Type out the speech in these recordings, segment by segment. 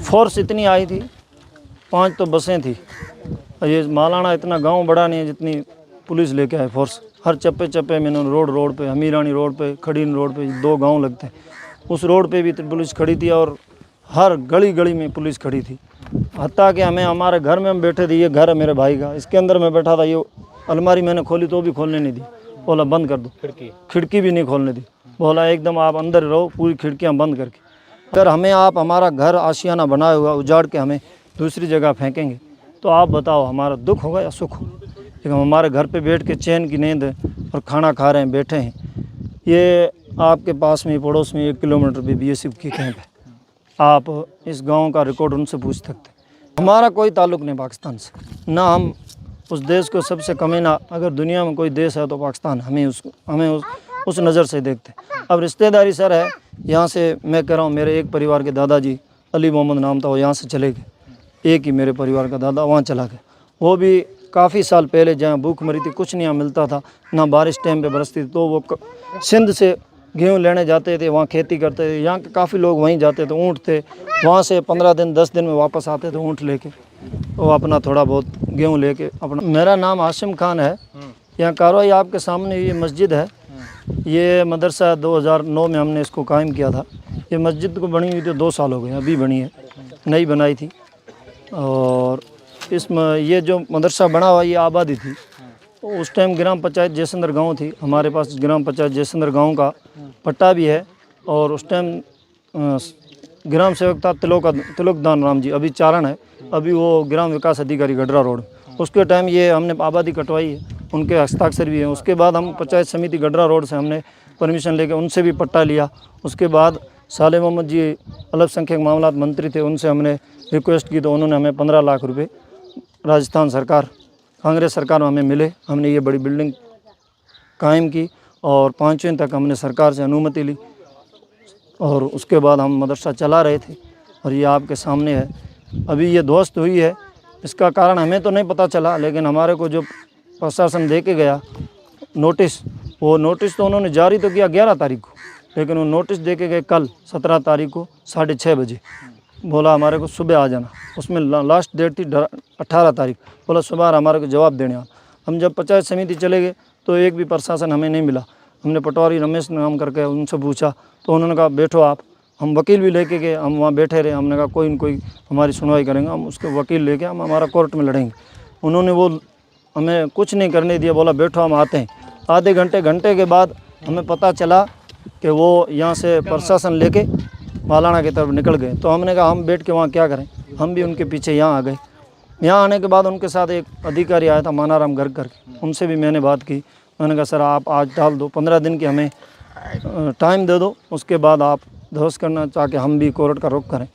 Force इतनी आई थी, 5 तो बसें थी। और ये मालाना इतना गांव बड़ा नहीं है जितनी पुलिस लेके आए फोर्स। हर चप्पे चप्पे में इन्होंने रोड पे, हमीरानी रोड पे, खड़ीन रोड पे 2 गांव लगते हैं, उस रोड पे भी पुलिस खड़ी थी और हर गली गली में पुलिस खड़ी थी। हत्ता कि हमें हमारे घर में हम बैठे थे, ये घर है मेरे भाई का, इसके अंदर मैं बैठा था, ये अलमारी मैंने खोली तो भी खोलने नहीं दी, बोला बंद कर दो, खिड़की भी नहीं खोलने दी, बोला एकदम आप अंदर रहो, पूरी खिड़कियाँ बंद करके। अगर हमें आप हमारा घर आशियाना बनाया हुआ उजाड़ के हमें दूसरी जगह फेंकेंगे तो आप बताओ हमारा दुख होगा या सुख होगा। लेकिन हम हमारे घर पे बैठ के चैन की नींद और खाना खा रहे हैं, बैठे हैं। ये आपके पास में पड़ोस में 1 किलोमीटर पे BSF की कैंप है, आप इस गांव का रिकॉर्ड उनसे पूछ सकते हैं। हमारा कोई ताल्लुक़ नहीं पाकिस्तान से, ना हम उस देश को सबसे कमी ना, अगर दुनिया में कोई देश है तो पाकिस्तान, हमें उस नज़र से देखते हैं। अब रिश्तेदारी सर है, यहाँ से मैं कह रहा हूँ, मेरे एक परिवार के दादाजी अली मोहम्मद नाम था, वो यहाँ से चले गए, एक ही मेरे परिवार का दादा वहाँ चला गया। वो भी काफ़ी साल पहले जहाँ भूख मरी थी, कुछ नहीं यहाँ मिलता था, ना बारिश टाइम पे बरसती थी, तो वो सिंध से गेहूँ लेने जाते थे, वहाँ खेती करते थे। यहाँ के काफ़ी लोग वहीं जाते थे, ऊँट थे, वहाँ से 15 दिन 10 दिन में वापस आते थे ऊँट लेके, वो अपना थोड़ा बहुत गेहूँ लेके अपना। मेरा नाम हाशिम खान है। यहाँ कार्रवाई आपके सामने ये मस्जिद है, ये मदरसा 2009 में हमने इसको कायम किया था। ये मस्जिद को बनी हुई तो 2 साल हो गए, अभी बनी है, नई बनाई थी। और इसमें ये जो मदरसा बना हुआ ये आबादी थी, तो उस टाइम ग्राम पंचायत जयसंदर गांव थी, हमारे पास ग्राम पंचायत जयसंदर गांव का पट्टा भी है। और उस टाइम ग्राम सेवक था तिलोकदान राम जी, अभी चारण है, अभी वो ग्राम विकास अधिकारी गडरा रोड, उसके टाइम ये हमने आबादी कटवाई है, उनके हस्ताक्षर भी हैं। उसके बाद हम पंचायत समिति गडरा रोड से हमने परमिशन लेके उनसे भी पट्टा लिया। उसके बाद साले मोहम्मद जी अल्पसंख्यक मामलात मंत्री थे, उनसे हमने रिक्वेस्ट की तो उन्होंने हमें 15 लाख रुपए राजस्थान सरकार, कांग्रेस सरकार में हमें मिले। हमने ये बड़ी बिल्डिंग कायम की और 5वीं तक हमने सरकार से अनुमति ली और उसके बाद हम मदरसा चला रहे थे। और ये आपके सामने है, अभी ये ध्वस्त हुई है, इसका कारण हमें तो नहीं पता चला, लेकिन हमारे को जो प्रशासन दे के गया नोटिस, वो नोटिस तो उन्होंने जारी तो किया 11 तारीख को, लेकिन वो नोटिस दे के गए कल 17 तारीख को 6:30 बजे, बोला हमारे को सुबह आ जाना। उसमें लास्ट डेट थी 18 तारीख, बोला सुबह हमारे को जवाब देने। हम जब पंचायत समिति चले गए तो एक भी प्रशासन हमें नहीं मिला। हमने पटवारी रमेश नाम करके उनसे पूछा तो उन्होंने कहा बैठो आप, हम वकील भी लेके गए, हम वहाँ बैठे रहे। हमने कहा कोई न कोई हमारी सुनवाई करेंगे, हम उसके वकील लेके हम हमारा कोर्ट में लड़ेंगे। उन्होंने वो हमें कुछ नहीं करने दिया, बोला बैठो हम आते हैं। आधे घंटे के बाद हमें पता चला कि वो यहाँ से प्रशासन लेके मालाना की तरफ निकल गए। तो हमने कहा हम बैठ के वहाँ क्या करें, हम भी उनके पीछे यहाँ आ गए। यहाँ आने के बाद उनके साथ एक अधिकारी आया था मानाराम गर्ग करके, उनसे भी मैंने बात की। मैंने कहा सर आप आज डाल दो, 15 दिन की हमें टाइम दे दो, उसके बाद आप ध्वस्त करना चाह के हम भी कोर्ट का रुख करें।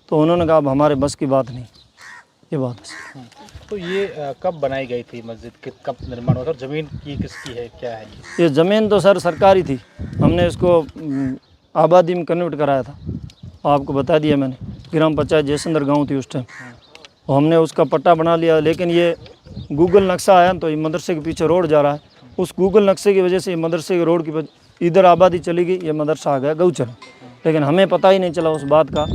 तो उन्होंने कहा अब हमारे बस की बात नहीं, ये बात है। तो ये कब बनाई गई थी मस्जिद, कब निर्माण हुआ था, ज़मीन की किसकी है, क्या है ये ज़मीन तो सर सरकारी थी, हमने इसको आबादी में कन्वर्ट कराया था, आपको बता दिया मैंने। ग्राम पंचायत जयसंदर गांव थी उस टाइम, और हमने उसका पट्टा बना लिया। लेकिन ये गूगल नक्शा आया तो ये मदरसे के पीछे रोड जा रहा है, उस गूगल नक्शे की वजह से ये मदरसे के रोड की इधर आबादी चली गई, ये मदरसा आ गया गौचर। लेकिन हमें पता ही नहीं चला उस बात का।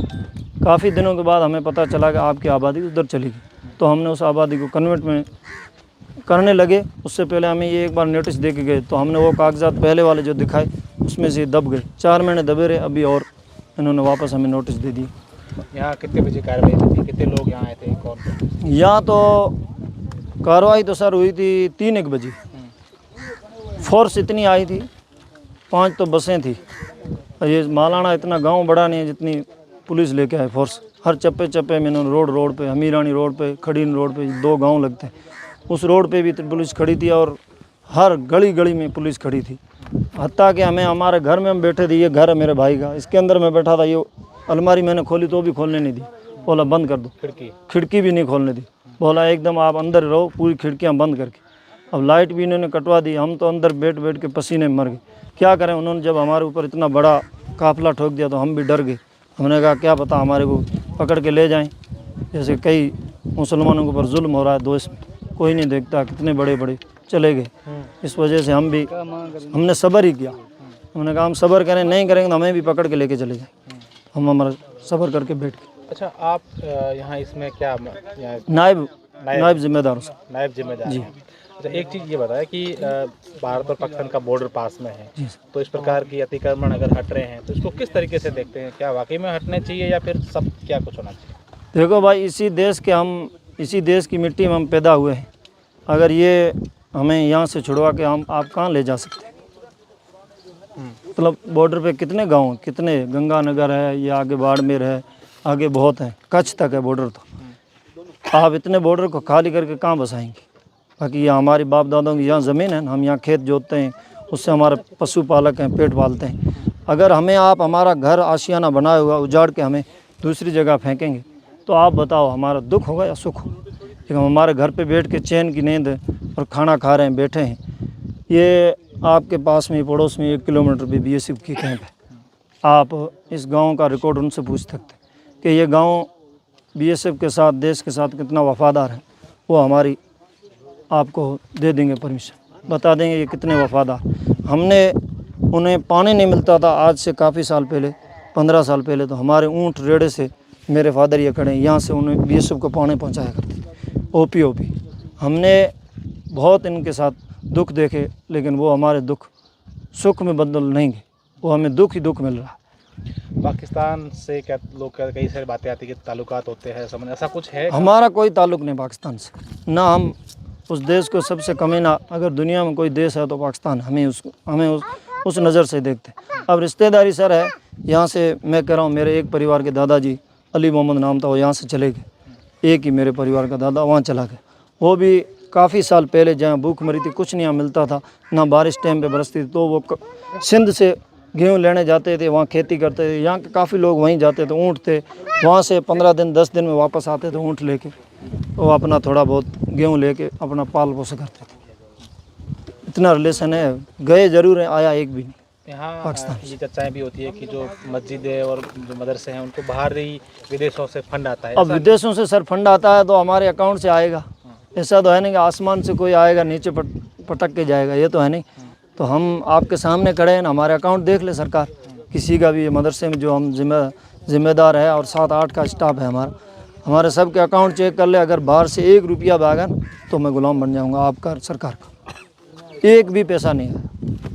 काफ़ी दिनों के बाद हमें पता चला कि आपकी आबादी उधर चली गई, तो हमने उस आबादी को कन्वर्ट में करने लगे। उससे पहले हमें ये एक बार नोटिस दे के गए, तो हमने वो कागजात पहले वाले जो दिखाए उसमें से दब गए, 4 महीने दबे रहे, अभी और इन्होंने वापस हमें नोटिस दे दी। यहाँ कितने बजे कार्रवाई हुई थी, कितने लोग यहाँ आए थे, कौन? यहाँ तो कार्रवाई तो सर हुई थी 3-1 बजे, फोर्स इतनी आई थी, 5 तो बसें थी। ये मालाना इतना गांव बड़ा नहीं है जितनी पुलिस लेके आए फोर्स। हर चप्पे चप्पे में इन्होंने रोड पे, हमीरानी रोड पे, खड़ीन रोड पे 2 गांव लगते हैं, उस रोड पे भी पुलिस खड़ी थी और हर गली गली में पुलिस खड़ी थी। हत्ता कि हमें हमारे घर में हम बैठे थे, ये घर है मेरे भाई का, इसके अंदर मैं बैठा था, ये अलमारी मैंने खोली तो भी खोलने नहीं दी, बोला बंद कर दो, खिड़की भी नहीं खोलने दी, बोला एकदम आप अंदर रहो, पूरी खिड़कियाँ बंद करके। अब लाइट भी इन्होंने कटवा दी, हम तो अंदर बैठ के पसीने मर गए। क्या करें, उन्होंने जब हमारे ऊपर इतना बड़ा काफिला ठोक दिया तो हम भी डर गए। हमने कहा क्या पता हमारे को पकड़ के ले जाएं, जैसे कई मुसलमानों के ऊपर जुल्म हो रहा है, दोस्त कोई नहीं देखता, कितने बड़े बड़े चले गए। इस वजह से हमने सब्र ही किया। हमने कहा हम सब्र करें, नहीं करेंगे तो हमें भी पकड़ के लेके चले जाएं। हम हमारा सब्र करके बैठ गए। अच्छा, आप यहाँ इसमें क्या यहाँ नायब जिम्मेदार हूँ सर। नायब जिम्मेदार हैं। अच्छा, एक चीज़ ये बताया कि भारत और पाकिस्तान का बॉर्डर पास में है, जी सर। तो इस प्रकार की अतिक्रमण अगर हट रहे हैं तो इसको किस तरीके से देखते हैं? क्या वाकई में हटने चाहिए या फिर सब क्या कुछ होना चाहिए? देखो भाई, इसी देश की मिट्टी में हम पैदा हुए हैं। अगर ये हमें यहाँ से छुड़वा के आप कहाँ ले जा सकते हैं? मतलब बॉर्डर पे कितने गांव हैं, कितने गंगानगर है, ये आगे बाड़मेर है, आगे बहुत है, कच्छ तक है बॉर्डर। तो आप इतने बॉर्डर को खाली करके कहाँ बसाएंगे? बाकी ये हमारी बाप दादाओं की यहाँ ज़मीन है, हम यहाँ खेत जोतते हैं, उससे हमारे पशु पालक हैं, पेट पालते हैं। अगर हमें आप हमारा घर आशियाना बनाया हुआ उजाड़ के हमें दूसरी जगह फेंकेंगे तो आप बताओ हमारा दुख होगा या सुख होगा? लेकिन हम हमारे घर पे बैठ के चैन की नींद और खाना खा रहे हैं, बैठे हैं। ये आपके पास में पड़ोस में 1 किलोमीटर पे बीएसएफ की कैंप है। आप इस गांव का रिकॉर्ड उनसे पूछ सकते हैं कि ये गांव बीएसएफ के साथ, देश के साथ कितना वफादार है। वो हमारी आपको दे देंगे परमिशन, बता देंगे ये कितने वफादार। हमने उन्हें पानी नहीं मिलता था आज से काफ़ी साल पहले, 15 साल पहले, तो हमारे ऊँट रेड़े से मेरे फादर ये खड़े हैं, यहाँ से उन्हें बीएसएफ को पानी पहुँचाया करते थे, ओपी। हमने बहुत इनके साथ दुख देखे, लेकिन वो हमारे दुख सुख में बदल नहीं गए, वो हमें दुख ही दुख मिल रहा है। पाकिस्तान से क्या लोग कई सारी बातें आती है कि ताल्लुकात होते हैं, समझ ऐसा कुछ है? हमारा कोई ताल्लुक़ नहीं पाकिस्तान से, ना हम उस देश को सबसे कमीना, अगर दुनिया में कोई देश है तो पाकिस्तान। हमें उस नज़र से देखते हैं। अब रिश्तेदारी सर है, यहाँ से मैं कह रहा हूँ, मेरे एक परिवार के दादाजी अली मोहम्मद नाम था, वो यहाँ से चले गए। एक ही मेरे परिवार का दादा वहाँ चला गया, वो भी काफ़ी साल पहले, जहाँ भूख मरी थी, कुछ नहीं यहाँ मिलता था, ना बारिश टाइम पे बरसती थी, तो वो सिंध से गेहूँ लेने जाते थे, वहाँ खेती करते थे। यहाँ के काफ़ी लोग वहीं जाते थे, ऊँट थे, वहाँ से 15 दिन 10 दिन में वापस आते थे ऊँट लेके, वो अपना थोड़ा बहुत गेहूँ लेके अपना पाल पोस करते थे। इतना रिलेशन है, गए जरूर हैं, आया एक भी नहीं। यहाँ पाकिस्तान ये चर्चाएं भी होती है कि जो मस्जिदें और जो मदरसे हैं उनको बाहरी विदेशों से फंड आता है। अब विदेशों से सर फंड आता है तो हमारे अकाउंट से आएगा, ऐसा तो है नहीं कि आसमान से कोई आएगा नीचे पटक के जाएगा, ये तो है नहीं। तो हम आपके सामने खड़े हैं ना, हमारे अकाउंट देख ले सरकार, किसी का भी मदरसे में जो हम जिम्मेदार है और 7-8 का स्टाफ है हमारे सब के अकाउंट चेक कर ले। अगर बाहर से 1 रुपया भागा तो मैं गुलाम बन जाऊंगा आपका, सरकार का। एक भी पैसा नहीं है।